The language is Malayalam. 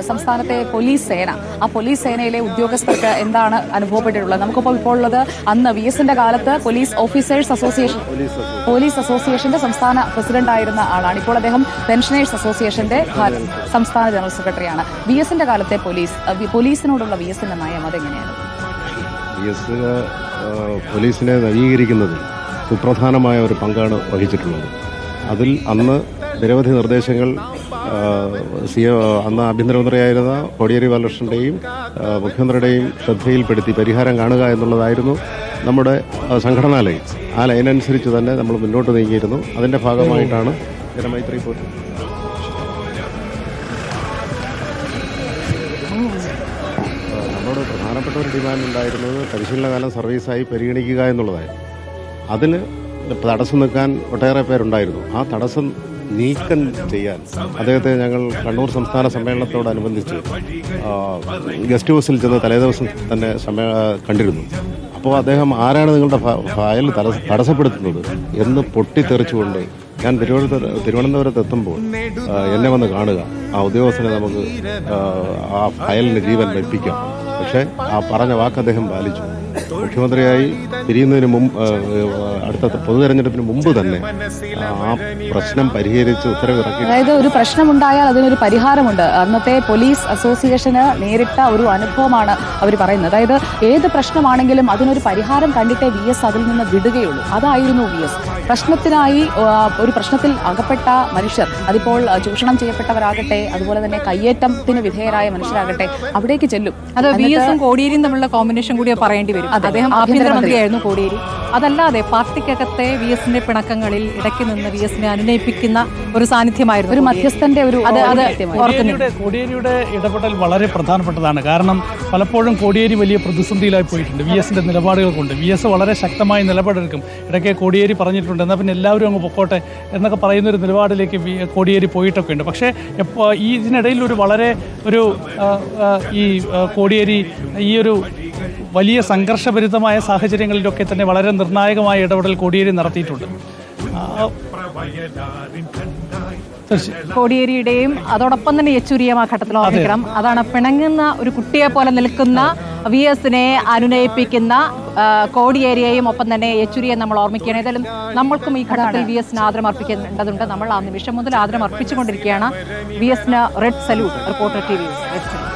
സംസ്ഥാനത്തെ പോലീസ് സേന ആ പോലീസ് സേനയിലെ ഉദ്യോഗസ്ഥർക്ക് എന്താണ് അനുഭവപ്പെട്ടിട്ടുള്ളത്? നമുക്കിപ്പോൾ ഉള്ളത് അന്ന് VS-ന്റെ കാലത്ത് പോലീസ് അസോസിയേഷന്റെ സംസ്ഥാന പ്രസിഡന്റായിരുന്ന ആളാണ്. ഇപ്പോൾ അദ്ദേഹം പെൻഷനേഴ്സ് അസോസിയേഷന്റെ സംസ്ഥാന ജനറൽ സെക്രട്ടറിയാണ്. VS-ന്റെ കാലത്തെ പോലീസിനോടുള്ള VS-ന്റെ നയം അതെങ്ങനെയാണ്? പോലീസിനെ നവീകരിക്കുന്നതിൽ സുപ്രധാനമായ ഒരു പങ്കാണ് വഹിച്ചിട്ടുള്ളത്. അതിൽ അന്ന് നിരവധി നിർദ്ദേശങ്ങൾ അന്ന് ആഭ്യന്തരമന്ത്രിയായിരുന്ന കോടിയേരി ബാലകൃഷ്ണന്റെയും മുഖ്യമന്ത്രിയുടെയും ശ്രദ്ധയിൽപ്പെടുത്തി പരിഹാരം കാണുക എന്നുള്ളതായിരുന്നു നമ്മുടെ സംഘടനാ ലൈൻ. ആ ലൈനനുസരിച്ച് തന്നെ നമ്മൾ മുന്നോട്ട് നീങ്ങിയിരുന്നു. അതിന്റെ ഭാഗമായിട്ടാണ് ജനമൈത്രി പോലീസ്. നമ്മളോട് പ്രധാനപ്പെട്ട ഒരു ഡിമാൻഡ് ഉണ്ടായിരുന്നത് പരിശീലനകാലം സർവീസായി പരിഗണിക്കുക എന്നുള്ളതായിരുന്നു. അതിന് തടസ്സം നിൽക്കാൻ ഒട്ടേറെ പേരുണ്ടായിരുന്നു. ആ തടസ്സം നീക്കം ചെയ്യാൻ അദ്ദേഹത്തെ ഞങ്ങൾ കണ്ണൂർ സംസ്ഥാന സമ്മേളനത്തോടനുബന്ധിച്ച് ഗസ്റ്റ് ഹൗസിൽ ചെന്ന് തലേദിവസം തന്നെ കണ്ടിരുന്നു. അപ്പോൾ അദ്ദേഹം ആരാണ് നിങ്ങളുടെ ഫയൽ തടസ്സപ്പെടുത്തുന്നത് എന്ന് പൊട്ടിത്തെറിച്ചുകൊണ്ട് ഞാൻ തിരുവനന്തപുരത്ത് എത്തുമ്പോൾ എന്നെ വന്ന് കാണുക, ആ ഉദ്യോഗസ്ഥനെ നമുക്ക് ആ ഫയലിന് ജീവൻ വെപ്പിക്കാം. പക്ഷേ ആ പറഞ്ഞ വാക്ക് അദ്ദേഹം പാലിച്ചു. മുഖ്യമന്ത്രിയായി പിരിയുന്നതിന് മുമ്പ് അടുത്ത പൊതു തെരഞ്ഞെടുപ്പിന് മുമ്പ് തന്നെ ആ പ്രശ്നം പരിഹരിച്ച് ഉത്തരവിറക്കി. അതായത് ഒരു പ്രശ്നമുണ്ടായാൽ അതിനൊരു പരിഹാരമുണ്ട്. അന്നത്തെ പോലീസ് അസോസിയേഷന് നേരിട്ട ഒരു അനുഭവമാണ് അവർ പറയുന്നത്. അതായത് ഏത് പ്രശ്നമാണെങ്കിലും അതിനൊരു പരിഹാരം കണ്ടിട്ടേ VS അതിൽ നിന്ന് വിടുകയുള്ളൂ. അതായിരുന്നു VS. പ്രശ്നത്തിനായി ഒരു പ്രശ്നത്തിൽ അകപ്പെട്ട മനുഷ്യർ, അതിപ്പോൾ ചൂഷണം ചെയ്യപ്പെട്ടവരാകട്ടെ, അതുപോലെ തന്നെ കയ്യേറ്റത്തിന് വിധേയരായ മനുഷ്യരാകട്ടെ, അവിടേക്ക് ചെല്ലും. അത് VS-ഉം കോടിയേരിയും തമ്മിലുള്ള കോമ്പിനേഷൻ കൂടി പറയേണ്ടി വരും. അദ്ദേഹം ആഭ്യന്തരമന്ത്രിയായിരുന്നു കോടിയേരി. അതല്ലാതെ പാർട്ടിക്കകത്തെ VS-ന്റെ പിണക്കങ്ങളിൽ ഇടയ്ക്ക് നിന്ന് VS-നെ അനുനയിപ്പിക്കുന്ന ഒരു സാന്നിധ്യമായിരുന്നു, ഒരു മധ്യസ്ഥന്റെ ഒരു കോടിയേരിയുടെ ഇടപെടൽ വളരെ പ്രധാനപ്പെട്ടതാണ്. കാരണം പലപ്പോഴും കോടിയേരി വലിയ പ്രതിസന്ധിയിലായി പോയിട്ടുണ്ട് VS-ന്റെ നിലപാടുകൾ കൊണ്ട്. VS വളരെ ശക്തമായി നിലപാടെടുക്കും. ഇടയ്ക്ക് കോടിയേരി പറഞ്ഞിട്ടുണ്ട്, എന്നാൽ പിന്നെ എല്ലാവരും അങ്ങ് പൊക്കോട്ടെ എന്നൊക്കെ പറയുന്നൊരു നിലപാടിലേക്ക് കോടിയേരി പോയിട്ടൊക്കെ ഉണ്ട്. പക്ഷേ ഇതിനിടയിൽ ഈ കോടിയേരി ഈ ഒരു വലിയ സംഘർഷഭരിതമായ സാഹചര്യങ്ങളിലൊക്കെ തന്നെ വളരെ നിർണായകമായ ഇടപെടൽ കോടിയേരി നടത്തിയിട്ടുണ്ട്. കോടിയേരിയുടെയും അതോടൊപ്പം തന്നെ യെച്ചൂരിയും ആ ഘട്ടത്തിൽ ഓർമ്മിക്കണം. അതാണ് പിണങ്ങുന്ന ഒരു കുട്ടിയെ പോലെ നിൽക്കുന്ന VS-നെ അനുനയിപ്പിക്കുന്ന കോടിയേരിയെയും ഒപ്പം തന്നെ യെച്ചൂരിയെ നമ്മൾ ഓർമ്മിക്കുകയാണ്. ഏതായാലും നമ്മൾക്കും ഈ ഘട്ടത്തിൽ VS-ന് ആദരം അർപ്പിക്കേണ്ടതുണ്ട്. നമ്മൾ ആ നിമിഷം മുതൽ ആദരം അർപ്പിച്ചുകൊണ്ടിരിക്കുകയാണ്. VS-ന് red salute. Reporter TV red salute.